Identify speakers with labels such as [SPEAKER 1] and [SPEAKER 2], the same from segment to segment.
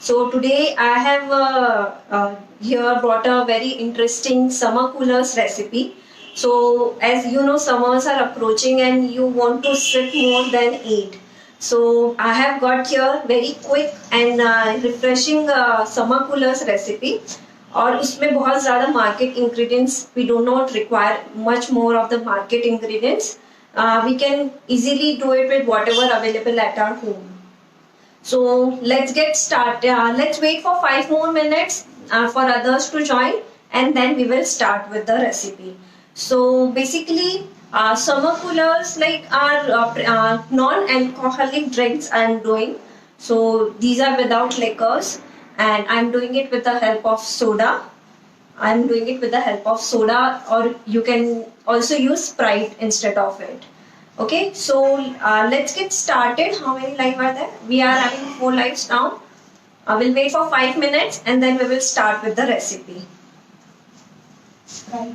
[SPEAKER 1] So today I have here brought a very interesting summer coolers recipe. So as you know, summers are approaching and you want to sip more than eat. So I have got here very quick and refreshing summer coolers recipe. और उसमें बहुत ज़्यादा market ingredients, we do not require much more of the market ingredients. We can easily do it with whatever available at our home. So let's get started. Let's wait for 5 more minutes for others to join, and then we will start with the recipe. So basically, summer coolers like are non-alcoholic drinks I'm doing. So these are without liquors, and I'm doing it with the help of soda. I'm doing it with the help of soda, or you can also use Sprite instead of it. Okay, so let's get started. How many live are there? We are having 4 lives now. We'll wait for 5 minutes and then we will start with the recipe. Right.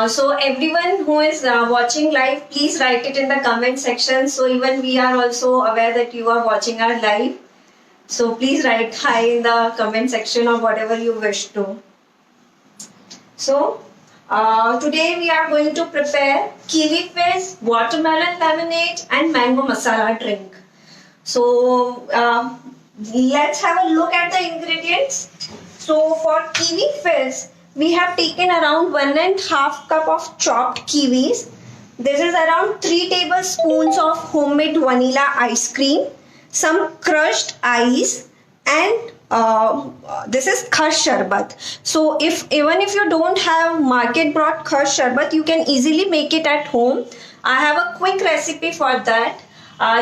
[SPEAKER 1] So everyone who is watching live, please write it in the comment section. So even we are also aware that you are watching our live. So please write hi in the comment section or whatever you wish to. So today we are going to prepare kiwi fizz, watermelon lemonade and mango masala drink. So let's have a look at the ingredients. So for kiwi fizz, we have taken around 1.5 cup of chopped kiwis. This is around 3 tablespoons of homemade vanilla ice cream, some crushed ice, and this is khash sharbat. So even if you don't have market brought khash sharbat, you can easily make it at home. I have a quick recipe for that.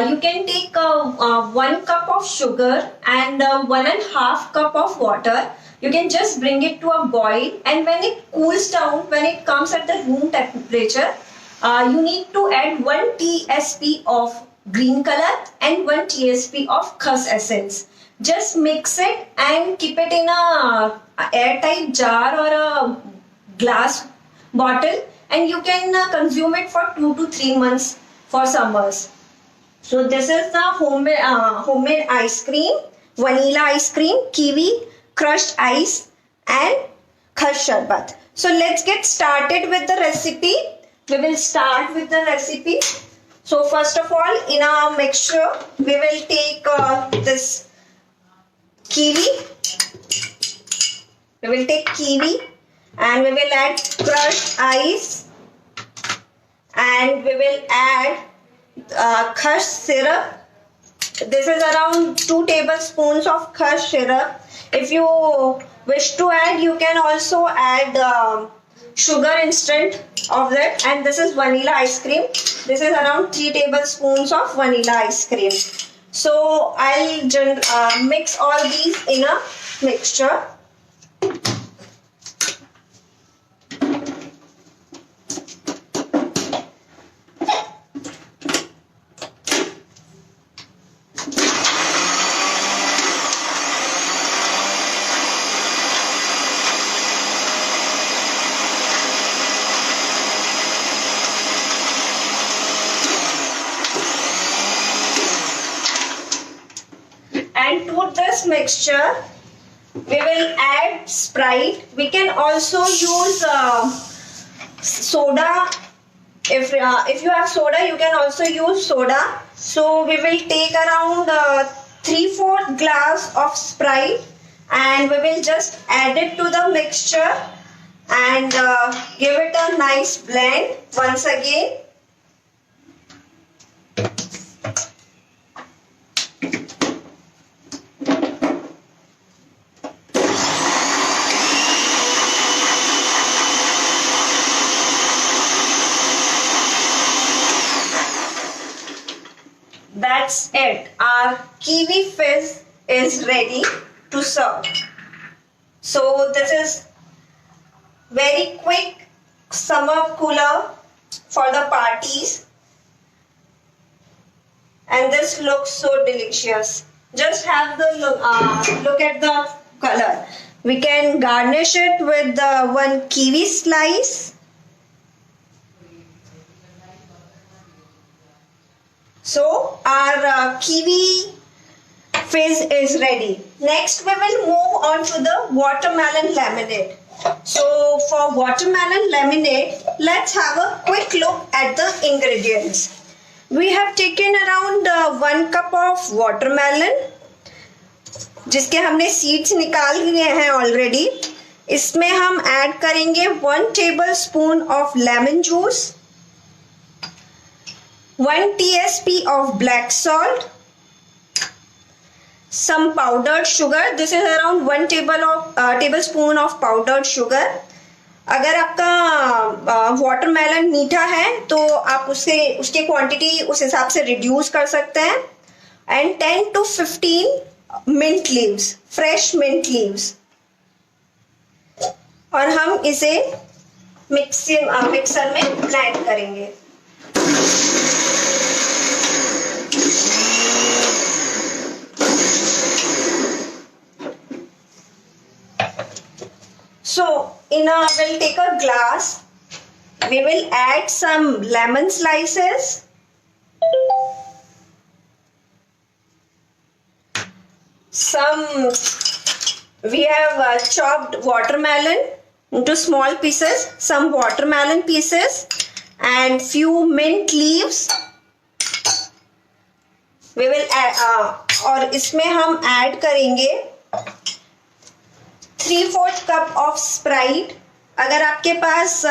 [SPEAKER 1] You can take 1 cup of sugar and 1.5 cup of water. You can just bring it to a boil, and when it cools down, when it comes at the room temperature, you need to add 1 tsp of green color and 1 tsp of khash essence. Just mix it and keep it in a airtight jar or a glass bottle, and you can consume it for 2 to 3 months for summers. So this is the homemade ice cream, vanilla ice cream, kiwi, crushed ice and khash sharbat. So let's get started with the recipe. We will start with the recipe. So first of all, in our mixture, we will take this kiwi. We will take kiwi and we will add crushed ice, and we will add khash syrup. This is around 2 tablespoons of khash syrup. If you wish to add, you can also add sugar instant of that. And this is vanilla ice cream. This is around 3 tablespoons of vanilla ice cream. So I'll mix all these in a mixture. And to this mixture, we will add Sprite. We can also use soda. If you have soda, you can also use soda. So we will take around 3/4 glass of Sprite, and we will just add it to the mixture and give it a nice blend once again. That's it. Our kiwi fizz is ready to serve. So this is very quick summer cooler for the parties, and this looks so delicious. Just have the look at the color. We can garnish it with one kiwi slice. So our kiwi fizz is ready. Next we will move on to the watermelon lemonade. So for watermelon lemonade, let's have a quick look at the ingredients. We have taken around 1 cup of watermelon, जिसके हमने seeds निकाल लिए हैं already. इसमें हम add करेंगे 1 tablespoon of lemon juice, 1 TSP of black salt, some powdered sugar. This is around 1 tablespoon of powdered sugar. अगर आपका वाटरमेलन मीठा है तो आप उसके क्वांटिटी उस हिसाब से रिड्यूस कर सकते हैं. And 10 to 15 mint leaves, fresh mint leaves. और हम इसे मिक्सर में ब्लेंड करेंगे. So we'll take a glass. We will add some lemon slices, we have chopped watermelon into small pieces, some watermelon pieces, and few mint leaves. We will add और इसमें हम add करेंगे 3/4 cup of Sprite. अगर आपके पास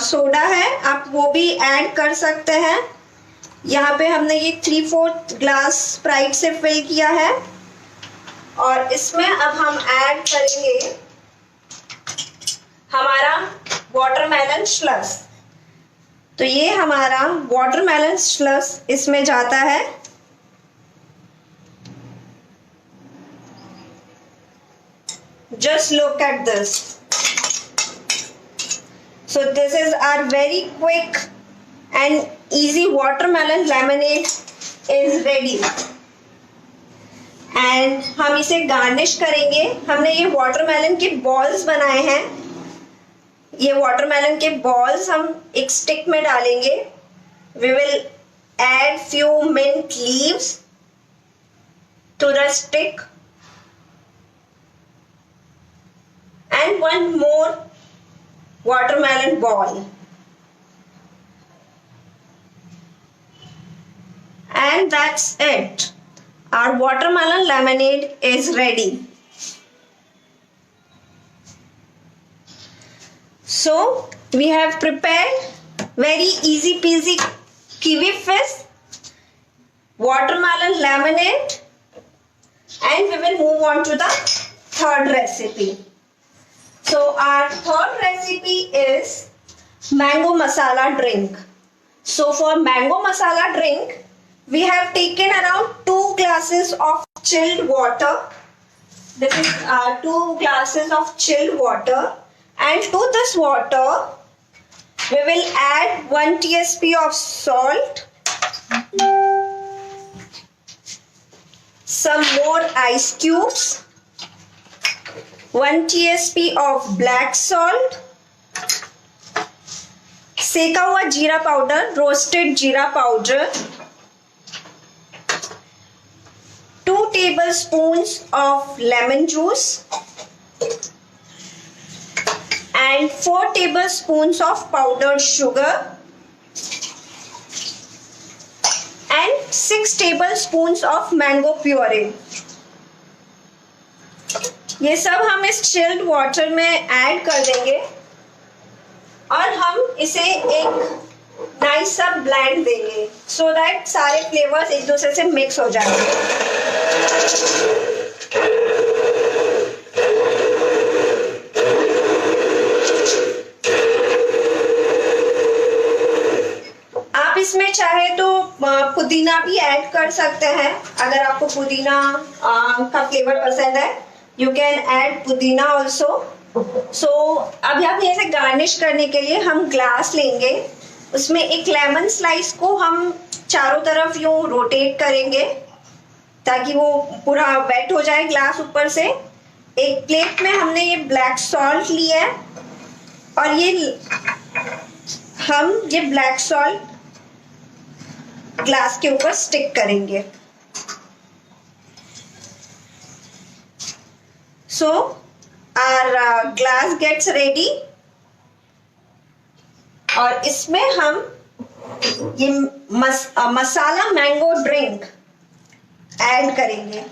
[SPEAKER 1] soda है आप वो भी ऐड कर सकते हैं. यहाँ पे हमने ये 3/4 ग्लास स्प्राइट से फिल किया है. और इसमें अब हम ऐड करेंगे हमारा वाटरमेलन स्लस. तो ये हमारा वाटरमेलन स्लस इसमें जाता है. Just look at this. So this is our very quick and easy watermelon lemonade is ready. And हम इसे गार्निश करेंगे. हमने ये वाटरमेलन के बॉल्स बनाए हैं. ये वाटरमेलन के बॉल्स हम एक स्टिक में डालेंगे. We will add few mint leaves to the stick. And one more watermelon ball. And that's it. Our watermelon lemonade is ready. So we have prepared very easy peasy kiwi fizz, watermelon lemonade, and we will move on to the third recipe. So our third recipe is mango masala drink. So for mango masala drink, we have taken around 2 glasses of chilled water. This is 2 glasses of chilled water. And to this water, we will add 1 TSP of salt, some more ice cubes, 1 TSP of black salt, सेका हुआ जीरा powder, roasted जीरा powder, 2 tablespoons of lemon juice, and 4 tablespoons of powdered sugar, and 6 tablespoons of mango puree. ये सब हम इस chilled water में add कर देंगे और हम इसे एक नाइस सा ब्लेंड देंगे सो दैट सारे फ्लेवर्स एक दूसरे से मिक्स हो जाएंगे. आप इसमें चाहे तो पुदीना भी ऐड कर सकते हैं. अगर आपको पुदीना का फ्लेवर पसंद है, you can add पुदीना also. So अभी आप इसे गार्निश करने के लिए हम ग्लास लेंगे. उसमें एक लेमन स्लाइस को हम चारों तरफ यूं रोटेट करेंगे ताकि वो पूरा वेट हो जाए ग्लास ऊपर से. एक प्लेट में हमने ये ब्लैक सॉल्ट लिया है और हम ये ब्लैक सॉल्ट ग्लास के ऊपर स्टिक करेंगे। So our glass gets ready और इसमें हम ये मसाला मैंगो ड्रिंक ऐड करेंगे।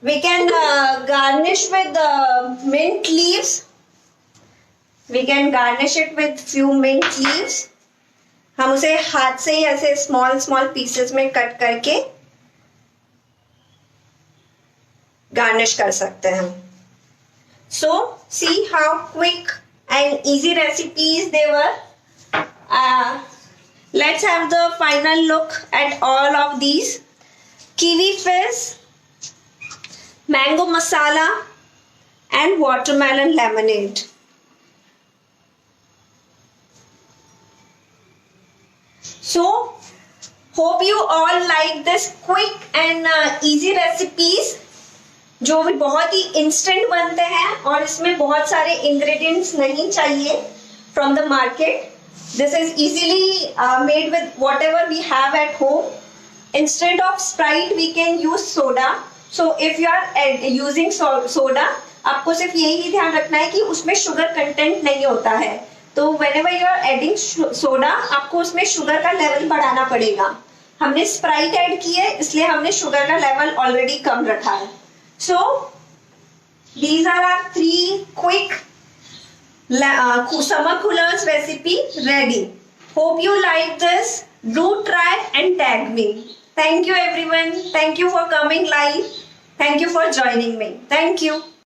[SPEAKER 1] We can garnish with mint leaves. We can garnish it with few mint leaves. हम उसे हाथ से ही ऐसे स्मॉल स्मॉल पीसेस में कट करके गार्निश कर सकते हैं। So see how quick and easy recipes they were. Let's have the final look at all of these. Kiwi fizz, mango masala and watermelon lemonade. So hope you all like this quick and easy recipes जो भी बहुत ही instant बनते हैं और इसमें बहुत सारे ingredients नहीं चाहिए from the market. This is easily made with whatever we have at home. Instead of Sprite we can use soda. So if you are using soda, आपको सिर्फ यही ध्यान रखना है कि उसमें शुगर कंटेंट नहीं होता है। तो whenever you are adding soda, आपको उसमें शुगर का लेवल बढ़ाना पड़ेगा। हमने स्प्राइट ऐड की है, इसलिए हमने शुगर का लेवल ऑलरेडी कम रखा है। So these are our 3 quick summer coolers recipe ready. Hope you like this. Do try and tag me. Thank you everyone. Thank you for coming live. Thank you for joining me. Thank you.